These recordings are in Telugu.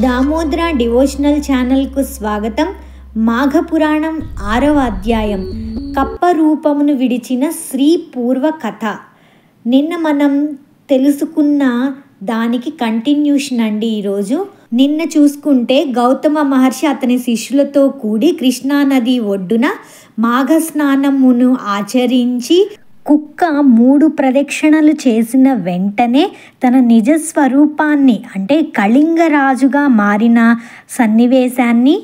దామోదర డివోషనల్ ఛానల్కు స్వాగతం. మాఘపురాణం 6వ అధ్యాయం కప్ప రూపమును విడిచిన శ్రీ పూర్వ కథ. నిన్న మనం తెలుసుకున్న దానికి కంటిన్యూషన్ అండి. ఈరోజు నిన్న చూసుకుంటే గౌతమ మహర్షి అతని శిష్యులతో కూడి కృష్ణానది ఒడ్డున మాఘ స్నానమును ఆచరించి కుక్క 3 ప్రదక్షిణలు చేసిన వెంటనే తన నిజ స్వరూపాన్ని అంటే కళింగరాజుగా మారిన సన్నివేశాన్ని,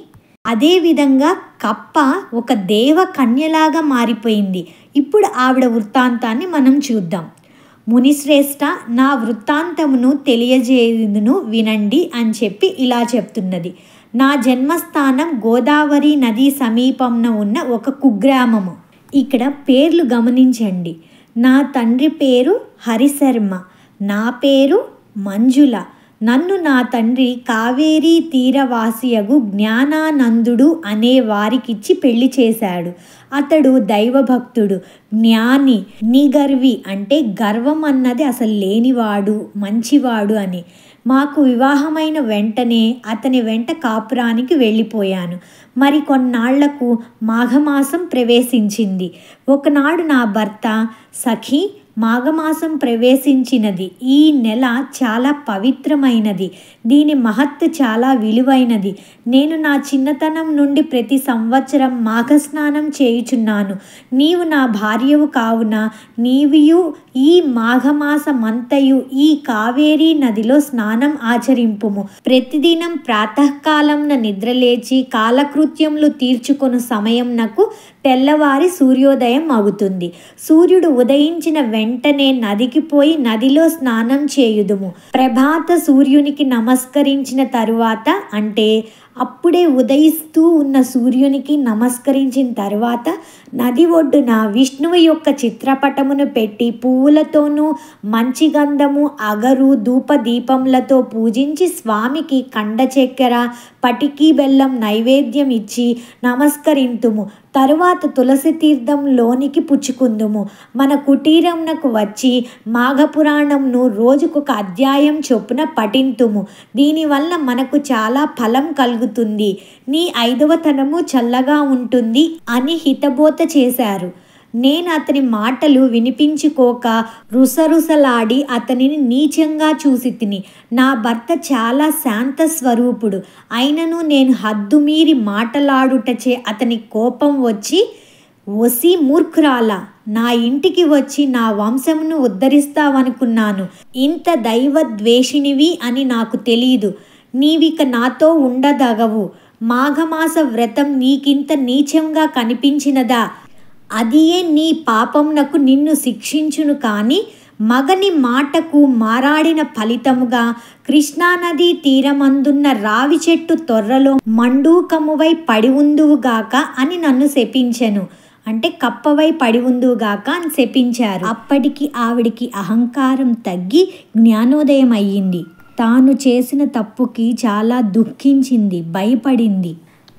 అదేవిధంగా కప్ప ఒక దేవ కన్యలాగా మారిపోయింది. ఇప్పుడు ఆవిడ వృత్తాంతాన్ని మనం చూద్దాం. మునిశ్రేష్ఠ, నా వృత్తాంతమును తెలియజేయుదును వినండి అని చెప్పి ఇలా చెప్తున్నది. నా జన్మస్థానం గోదావరి నది సమీపంన ఉన్న ఒక కుగ్రామము. ఇక్కడ పేర్లు గమనించండి. నా తండ్రి పేరు హరిశర్మ, నా పేరు మంజుల. నన్ను నా తండ్రి కావేరీ తీరవాసియగు జ్ఞానానందుడు అనే వారికిచ్చి పెళ్లి చేశాడు. అతడు దైవభక్తుడు, జ్ఞాని, నిగర్వి అంటే గర్వం అన్నది అసలు లేనివాడు, మంచివాడు అని. మాకు వివాహమైన వెంటనే అతని వెంట కాపురానికి వెళ్ళిపోయాను. మరి కొన్నాళ్లకు మాఘమాసం ప్రవేశించింది. ఒకనాడు నా భర్త, సఖి, మాఘమాసం ప్రవేశించినది. ఈ నెల చాలా పవిత్రమైనది, దీని మహత్తు చాలా విలువైనది. నేను నా చిన్నతనం నుండి ప్రతి సంవత్సరం మాఘస్నానం చేయుచున్నాను. నీవు నా భార్యవు కావున నీవియు ఈ మాఘమాసమంతయు ఈ కావేరీ నదిలో స్నానం ఆచరింపుము. ప్రతిదినం ప్రాతకాలంన నిద్రలేచి కాలకృత్యములు తీర్చుకొను సమయం నాకు తెల్లవారి సూర్యోదయం అవుతుంది. సూర్యుడు ఉదయించిన వెంటనే నదికి పోయి నదిలో స్నానం చేయుదుము. ప్రభాత సూర్యునికి నమస్కరించిన తరువాత అంటే అప్పుడే ఉదయిస్తూ ఉన్న సూర్యునికి నమస్కరించిన తర్వాత నది ఒడ్డున విష్ణువు యొక్క చిత్రపటమును పెట్టి పువ్వులతోనూ మంచి గంధము, అగరు, ధూపదీపములతో పూజించి స్వామికి కండ చక్కెర, పటికీ బెల్లం నైవేద్యం ఇచ్చి నమస్కరింతుము. తరువాత తులసి తీర్థంలోనికి పుచ్చుకుందుము. మన కుటీరంనకు వచ్చి మాఘపురాణంను రోజుకొక అధ్యాయం చొప్పున పఠింతుము. దీనివల్ల మనకు చాలా ఫలం కలుగుతుంది. నీ 5వ తనము చల్లగా ఉంటుంది అని హితబోధ చేశారు. నేను అతని మాటలు వినిపించుకోక రుసరుసలాడి అతనిని నీచంగా చూసి తిని. నా భర్త చాలా శాంత స్వరూపుడు. అయినను నేను హద్దుమీరి మాటలాడుటచే అతని కోపం వచ్చి, ఒసి మూర్ఖురాల, నా ఇంటికి వచ్చి నా వంశమును ఉద్ధరిస్తావనుకున్నాను. ఇంత దైవద్వేషినివి అని నాకు తెలీదు. నీవిక నాతో ఉండదగవు. మాఘమాస వ్రతం నీకింత నీచంగా కనిపించినదా? అదియే నీ పాపంనకు నిన్ను శిక్షించును. కానీ మగని మాటకు మారాడిన ఫలితముగా కృష్ణానదీ తీరమందున్న రావి చెట్టు తొర్రలో మండూకమువై పడి ఉందువుగాక అని నన్ను శపించెను. అంటే కప్పవై పడి ఉందువుగాక అని శపించారు. అప్పటికి ఆవిడికి అహంకారం తగ్గి జ్ఞానోదయం అయ్యింది. తాను చేసిన తప్పుకి చాలా దుఃఖించింది, భయపడింది.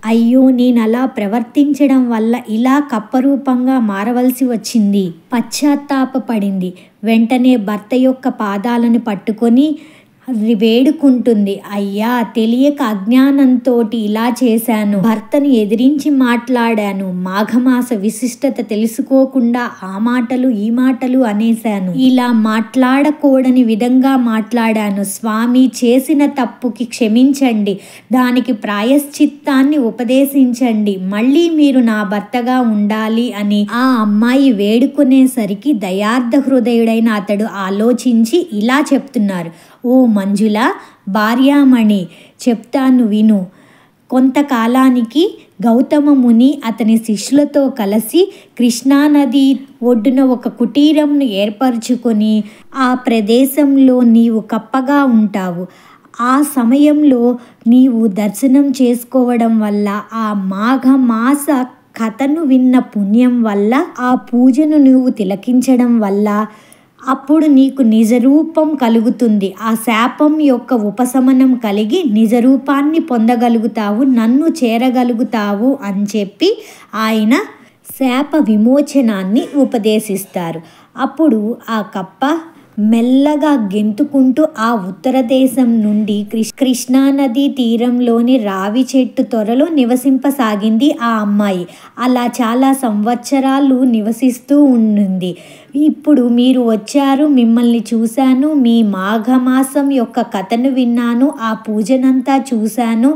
అయ్యో, నేనలా ప్రవర్తించడం వల్ల ఇలా కప్పరూపంగా మారవలసి వచ్చింది. పశ్చాత్తాపపడింది. వెంటనే భర్త యొక్క పాదాలను పట్టుకొని వేడుకుంటుంది. అయ్యా, తెలియక అజ్ఞానంతోటి ఇలా చేశాను. భర్తను ఎదిరించి మాట్లాడాను. మాఘమాస విశిష్టత తెలుసుకోకుండా ఆ మాటలు ఈ మాటలు అనేశాను. ఇలా మాట్లాడకూడని విధంగా మాట్లాడాను. స్వామి, చేసిన తప్పుకి క్షమించండి, దానికి ప్రాయశ్చిత్తాన్ని ఉపదేశించండి, మళ్ళీ మీరు నా భర్తగా ఉండాలి అని ఆ అమ్మాయి వేడుకునేసరికి దయార్థ హృదయుడైన అతడు ఆలోచించి ఇలా చెప్తున్నారు. ఓ మంజుల, భార్యామణి, చెప్తాను విను. కొంతకాలానికి గౌతమ ముని అతని శిష్యులతో కలిసి కృష్ణానది ఒడ్డున ఒక కుటీరంను ఏర్పరచుకొని ఆ ప్రదేశంలో నీవు కప్పగా ఉంటావు. ఆ సమయంలో నీవు దర్శనం చేసుకోవడం వల్ల, ఆ మాఘమాస కథను విన్న పుణ్యం వల్ల, ఆ పూజను నువ్వు తిలకించడం వల్ల అప్పుడు నీకు నిజరూపం కలుగుతుంది. ఆ శాపం యొక్క ఉపశమనం కలిగి నిజరూపాన్ని పొందగలుగుతావు, నన్ను చేరగలుగుతావు అని చెప్పి ఆయన శాప విమోచనాన్ని ఉపదేశిస్తారు. అప్పుడు ఆ కప్ప మెల్లగా గెంతుకుంటూ ఆ ఉత్తర దేశం నుండి కృష్ణానదీ తీరంలోని రావి చెట్టు త్వరలో నివసింపసాగింది ఆ అమ్మాయి. అలా చాలా సంవత్సరాలు నివసిస్తూ ఉండింది. ఇప్పుడు మీరు వచ్చారు, మిమ్మల్ని చూశాను, మీ మాఘమాసం యొక్క కథను విన్నాను, ఆ పూజనంతా చూశాను.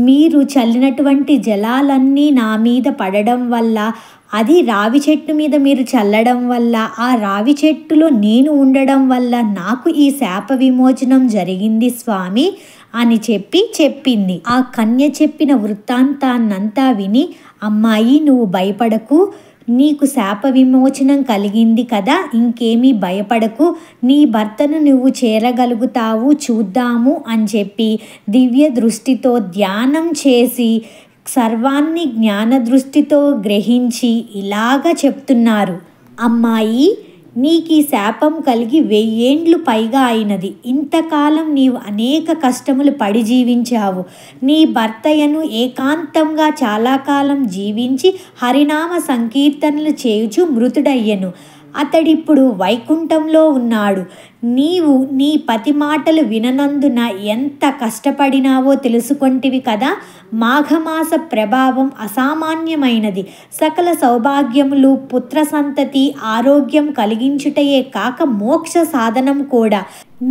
మీరు చల్లినటువంటి జలాలన్నీ నా మీద పడడం వల్ల, అది రావి చెట్టు మీద మీరు చల్లడం వల్ల, ఆ రావి చెట్టులో నేను ఉండడం వల్ల నాకు ఈ శాప విమోచనం జరిగింది స్వామి అని చెప్పింది. ఆ కన్య చెప్పిన వృత్తాంతాన్నంతా విని, అమ్మాయి నువ్వు భయపడకు, నీకు శాప విమోచనం కలిగింది కదా, ఇంకేమీ భయపడకు, నీ భర్తను నువ్వు చేరగలుగుతావు, చూద్దాము అని చెప్పి దివ్య దృష్టితో ధ్యానం చేసి సర్వాన్ని జ్ఞాన దృష్టితో గ్రహించి ఇలాగ చెప్తున్నారు. అమ్మాయి, నీకు ఈ శాపం కలిగి 1000 ఏండ్లు పైగా అయినది. ఇంతకాలం నీవు అనేక కష్టములు పడి జీవించావు. నీ భర్తయ్యను ఏకాంతంగా చాలా కాలం జీవించి హరినామ సంకీర్తనలు చేయుచు మృతుడయ్యను. అతడిప్పుడు వైకుంఠంలో ఉన్నాడు. నీవు నీ పతి మాటలు విననందున ఎంత కష్టపడినావో తెలుసుకొంటివి కదా. మాఘమాస ప్రభావం అసామాన్యమైనది. సకల సౌభాగ్యములు, పుత్ర సంతతి, ఆరోగ్యం కలిగించుటయే కాక మోక్ష సాధనం కూడా.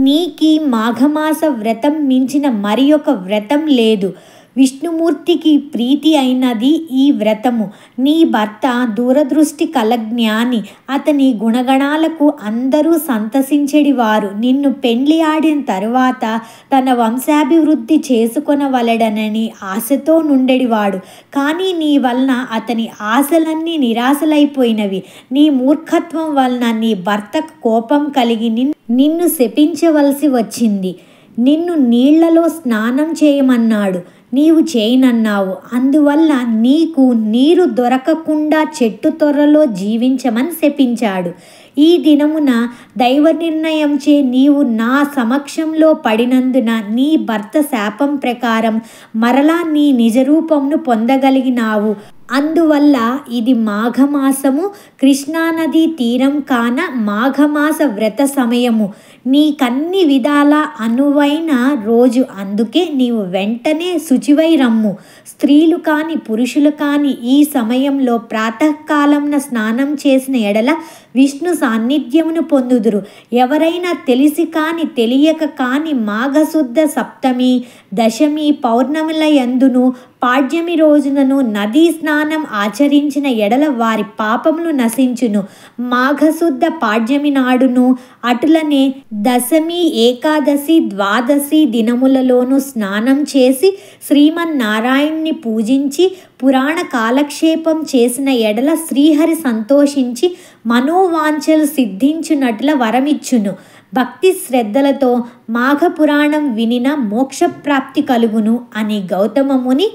నీకి మాఘమాస వ్రతం మించిన మరి ఒక వ్రతం లేదు. విష్ణుమూర్తికి ప్రీతి అయినది ఈ వ్రతము. నీ భర్త దూరదృష్టి కల జ్ఞాని. అతని గుణగణాలకు అందరూ సంతసించెడివారు. నిన్ను పెండ్లి ఆడిన తరువాత తన వంశాభివృద్ధి చేసుకొనవలెడనని ఆశతో నుండెడివాడు. కానీ నీ వలన అతని ఆశలన్నీ నిరాశలైపోయినవి. నీ మూర్ఖత్వం వలన నీ భర్తకు కోపం కలిగి నిన్ను శపించవలసి వచ్చింది. నిన్ను నీళ్లలో స్నానం చేయమన్నాడు, నీవు చేయనన్నావు. అందువల్ల నీకు నీరు దొరకకుండా చెట్టు తొర్రలో జీవించమని శపించాడు. ఈ దినమున దైవ నిర్ణయంచే నీవు నా సమక్షంలో పడినందున నీ భర్త శాపం ప్రకారం మరలా నీ నిజరూపంను పొందగలిగినావు. అందువల్ల ఇది మాఘమాసము, కృష్ణానదీ తీరం కాన మాఘమాస వ్రత సమయము, నీకన్ని విధాల అనువైన రోజు. అందుకే నీవు వెంటనే శుచివై రమ్ము. స్త్రీలు కాని పురుషులు కాని ఈ సమయంలో ప్రాతకాలంన స్నానం చేసిన ఎడల విష్ణు సాన్నిధ్యమును పొందుదురు. ఎవరైనా తెలిసి కాని తెలియక కాని మాఘశుద్ధ సప్తమి, దశమి, పౌర్ణమిల యందును పాడ్యమి రోజునను నదీ స్నానం ఆచరించిన ఎడల వారి పాపములు నశించును. మాఘశుద్ధ పాడ్యమి నాడును అటులనే దశమి, ఏకాదశి, ద్వాదశి దినములలోనూ స్నానం చేసి శ్రీమన్నారాయణ్ణి పూజించి పురాణ కాలక్షేపం చేసిన ఎడల శ్రీహరి సంతోషించి మనోవాంఛలు సిద్ధించునట్ల వరమిచ్చును. భక్తి శ్రద్ధలతో మాఘపురాణం వినిన మోక్షప్రాప్తి కలుగును అని గౌతమముని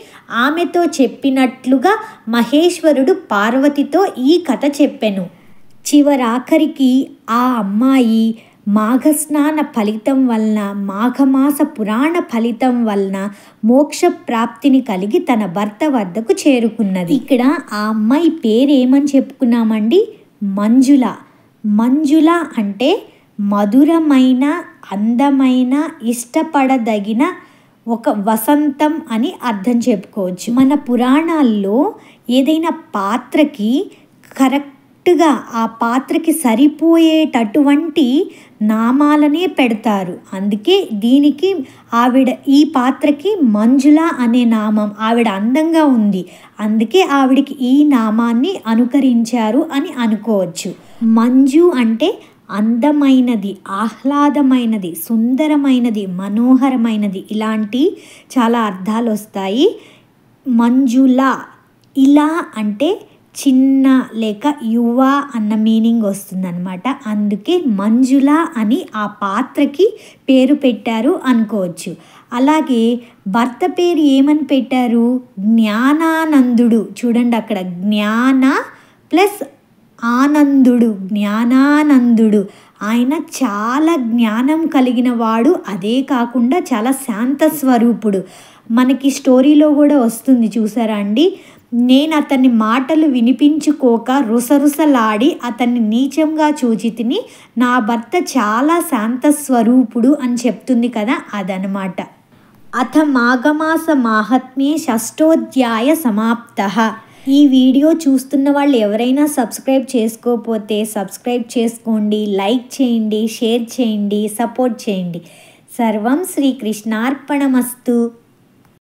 ఆమెతో చెప్పినట్లుగా మహేశ్వరుడు పార్వతితో ఈ కథ చెప్పెను. చివరాఖరికి ఆ అమ్మాయి మాఘస్నాన ఫలితం వలన, మాఘమాస పురాణ ఫలితం వలన మోక్ష ప్రాప్తిని కలిగి తన భర్త వద్దకు చేరుకున్నది. ఇక్కడ ఆ అమ్మాయి పేరు ఏమని చెప్పుకున్నామండి? మంజుల. మంజుల అంటే మధురమైన, అందమైన, ఇష్టపడదగిన ఒక వసంతం అని అర్థం చెప్పుకోవచ్చు. మన పురాణాల్లో ఏదైనా పాత్రకి కరెక్ట్గా ఆ పాత్రకి సరిపోయేటటువంటి నామాలనే పెడతారు. అందుకే దీనికి ఈ పాత్రకి మంజుల అనే నామం. ఆవిడ అందంగా ఉంది, అందుకే ఆవిడికి ఈ నామాన్ని అనుకరించారు అని అనుకోవచ్చు. మంజు అంటే అందమైనది, ఆహ్లాదమైనది, సుందరమైనది, మనోహరమైనది, ఇలాంటి చాలా అర్థాలు వస్తాయి. మంజుల, ఇలా అంటే చిన్న లేక యువ అన్న మీనింగ్ వస్తుందన్నమాట. అందుకే మంజుల అని ఆ పాత్రకి పేరు పెట్టారు అనుకోవచ్చు. అలాగే భర్త పేరు ఏమని పెట్టారు? జ్ఞానానందుడు. చూడండి అక్కడ జ్ఞాన ప్లస్ ఆనందుడు, జ్ఞానానందుడు. ఆయన చాలా జ్ఞానం కలిగిన వాడు. అదే కాకుండా చాలా శాంత స్వరూపుడు. మనకి స్టోరీలో కూడా వస్తుంది, చూసారా అండి? నేను అతని మాటలు వినిపించుకోక రుసరుసలాడి అతన్ని నీచంగా చూచితిని. నా భర్త చాలా శాంత స్వరూపుడు అని చెప్తుంది కదా, అదనమాట. అథ మాఘమాస మాహాత్మ్యే షష్టోధ్యాయ సమాప్తః. ఈ వీడియో చూస్తున్న వాళ్ళు ఎవరైనా సబ్స్క్రైబ్ చేసుకోకపోతే సబ్స్క్రైబ్ చేసుకోండి, లైక్ చేయండి, షేర్ చేయండి, సపోర్ట్ చేయండి. సర్వం శ్రీకృష్ణార్పణమస్తు.